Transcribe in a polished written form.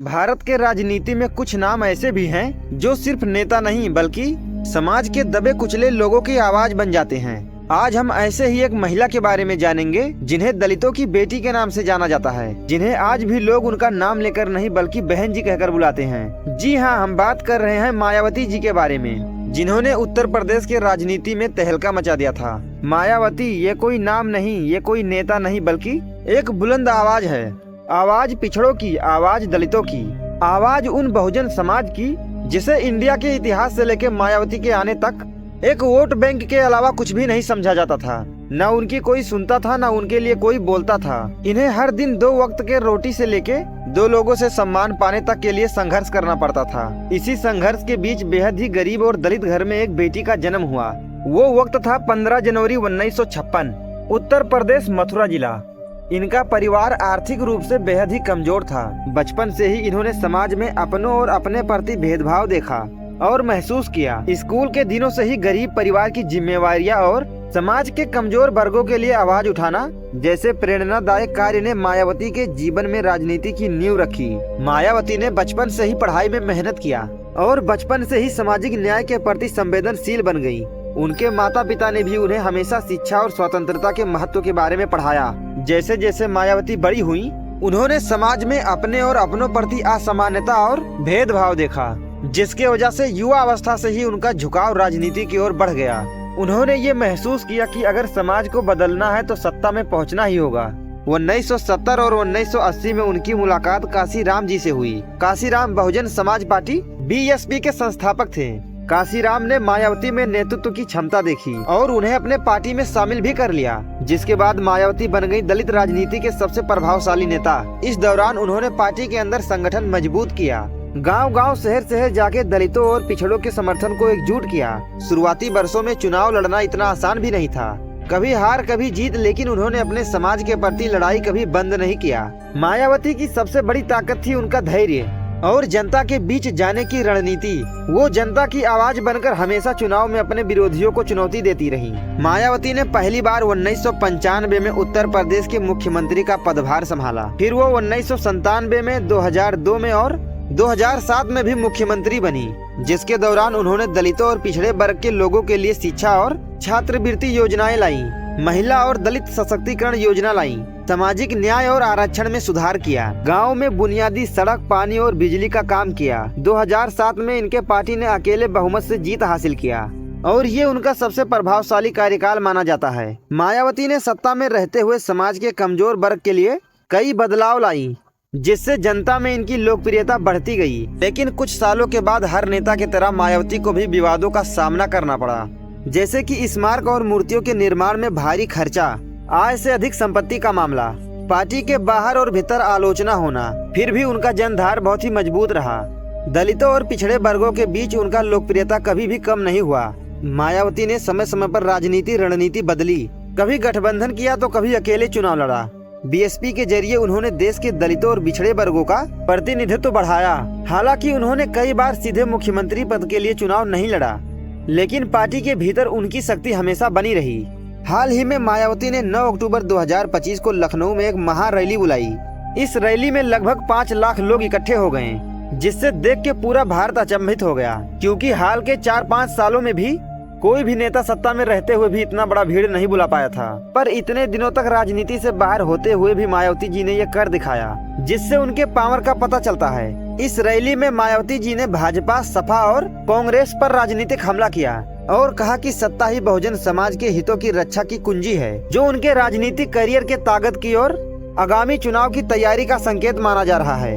भारत के राजनीति में कुछ नाम ऐसे भी हैं जो सिर्फ नेता नहीं बल्कि समाज के दबे कुचले लोगों की आवाज बन जाते हैं। आज हम ऐसे ही एक महिला के बारे में जानेंगे जिन्हें दलितों की बेटी के नाम से जाना जाता है, जिन्हें आज भी लोग उनका नाम लेकर नहीं बल्कि बहन जी कहकर बुलाते हैं। जी हाँ, हम बात कर रहे हैं मायावती जी के बारे में, जिन्होंने उत्तर प्रदेश के राजनीति में तहलका मचा दिया था। मायावती ये कोई नाम नहीं, ये कोई नेता नहीं बल्कि एक बुलंद आवाज है। आवाज पिछड़ों की, आवाज दलितों की, आवाज उन बहुजन समाज की जिसे इंडिया के इतिहास से लेकर मायावती के आने तक एक वोट बैंक के अलावा कुछ भी नहीं समझा जाता था। न उनकी कोई सुनता था, न उनके लिए कोई बोलता था। इन्हें हर दिन 2 वक्त के रोटी से लेके 2 लोगों से सम्मान पाने तक के लिए संघर्ष करना पड़ता था। इसी संघर्ष के बीच बेहद ही गरीब और दलित घर में एक बेटी का जन्म हुआ। वो वक्त था 15 जनवरी 1956, उत्तर प्रदेश मथुरा जिला। इनका परिवार आर्थिक रूप से बेहद ही कमजोर था। बचपन से ही इन्होंने समाज में अपनों और अपने प्रति भेदभाव देखा और महसूस किया। स्कूल के दिनों से ही गरीब परिवार की जिम्मेवारियां और समाज के कमजोर वर्गों के लिए आवाज उठाना जैसे प्रेरणादायक कार्य ने मायावती के जीवन में राजनीति की नींव रखी। मायावती ने बचपन से ही पढ़ाई में मेहनत किया और बचपन से ही सामाजिक न्याय के प्रति संवेदनशील बन गयी। उनके माता पिता ने भी उन्हें हमेशा शिक्षा और स्वतंत्रता के महत्व के बारे में पढ़ाया। जैसे जैसे मायावती बड़ी हुई, उन्होंने समाज में अपने और अपनों प्रति असमानता और भेदभाव देखा, जिसके वजह से युवा अवस्था से ही उनका झुकाव राजनीति की ओर बढ़ गया। उन्होंने ये महसूस किया कि अगर समाज को बदलना है तो सत्ता में पहुंचना ही होगा। 1970 और 1980 में उनकी मुलाकात काशीराम जी से हुई। काशीराम बहुजन समाज पार्टी BSP के संस्थापक थे। काशीराम ने मायावती में नेतृत्व की क्षमता देखी और उन्हें अपने पार्टी में शामिल भी कर लिया, जिसके बाद मायावती बन गई दलित राजनीति के सबसे प्रभावशाली नेता। इस दौरान उन्होंने पार्टी के अंदर संगठन मजबूत किया, गांव-गांव, शहर-शहर जाके दलितों और पिछड़ों के समर्थन को एकजुट किया। शुरुआती वर्षों में चुनाव लड़ना इतना आसान भी नहीं था, कभी हार कभी जीत, लेकिन उन्होंने अपने समाज के प्रति लड़ाई कभी बंद नहीं किया। मायावती की सबसे बड़ी ताकत थी उनका धैर्य और जनता के बीच जाने की रणनीति। वो जनता की आवाज बनकर हमेशा चुनाव में अपने विरोधियों को चुनौती देती रही। मायावती ने पहली बार 1995 में उत्तर प्रदेश के मुख्यमंत्री का पदभार संभाला। फिर वो 1997 में, 2002 में और 2007 में भी मुख्यमंत्री बनी, जिसके दौरान उन्होंने दलितों और पिछड़े वर्ग के लोगों के लिए शिक्षा और छात्रवृत्ति योजनाएं लाई, महिला और दलित सशक्तिकरण योजना लाई, सामाजिक न्याय और आरक्षण में सुधार किया, गांव में बुनियादी सड़क, पानी और बिजली का काम किया। 2007 में इनके पार्टी ने अकेले बहुमत से जीत हासिल किया और ये उनका सबसे प्रभावशाली कार्यकाल माना जाता है। मायावती ने सत्ता में रहते हुए समाज के कमजोर वर्ग के लिए कई बदलाव लाई, जिससे जनता में इनकी लोकप्रियता बढ़ती गई। लेकिन कुछ सालों के बाद हर नेता की तरह मायावती को भी विवादों का सामना करना पड़ा, जैसे कि स्मारक और मूर्तियों के निर्माण में भारी खर्चा, आय से अधिक संपत्ति का मामला, पार्टी के बाहर और भीतर आलोचना होना। फिर भी उनका जनधार बहुत ही मजबूत रहा। दलितों और पिछड़े वर्गों के बीच उनका लोकप्रियता कभी भी कम नहीं हुआ। मायावती ने समय समय पर राजनीति रणनीति बदली, कभी गठबंधन किया तो कभी अकेले चुनाव लड़ा। BSP के जरिए उन्होंने देश के दलितों और पिछड़े वर्गों का प्रतिनिधित्व बढ़ाया। हालांकि उन्होंने कई बार सीधे मुख्यमंत्री पद के लिए चुनाव नहीं लड़ा, लेकिन पार्टी के भीतर उनकी शक्ति हमेशा बनी रही। हाल ही में मायावती ने 9 अक्टूबर 2025 को लखनऊ में एक महा रैली बुलाई। इस रैली में लगभग 5 लाख लोग इकट्ठे हो गए, जिससे देख के पूरा भारत अचंभित हो गया, क्योंकि हाल के 4-5 सालों में भी कोई भी नेता सत्ता में रहते हुए भी इतना बड़ा भीड़ नहीं बुला पाया था। पर इतने दिनों तक राजनीति से बाहर होते हुए भी मायावती जी ने ये कर दिखाया, जिससे उनके पावर का पता चलता है। इस रैली में मायावती जी ने भाजपा, सपा और कांग्रेस पर राजनीतिक हमला किया और कहा कि सत्ता ही बहुजन समाज के हितों की रक्षा की कुंजी है, जो उनके राजनीतिक करियर के ताकत की और आगामी चुनाव की तैयारी का संकेत माना जा रहा है।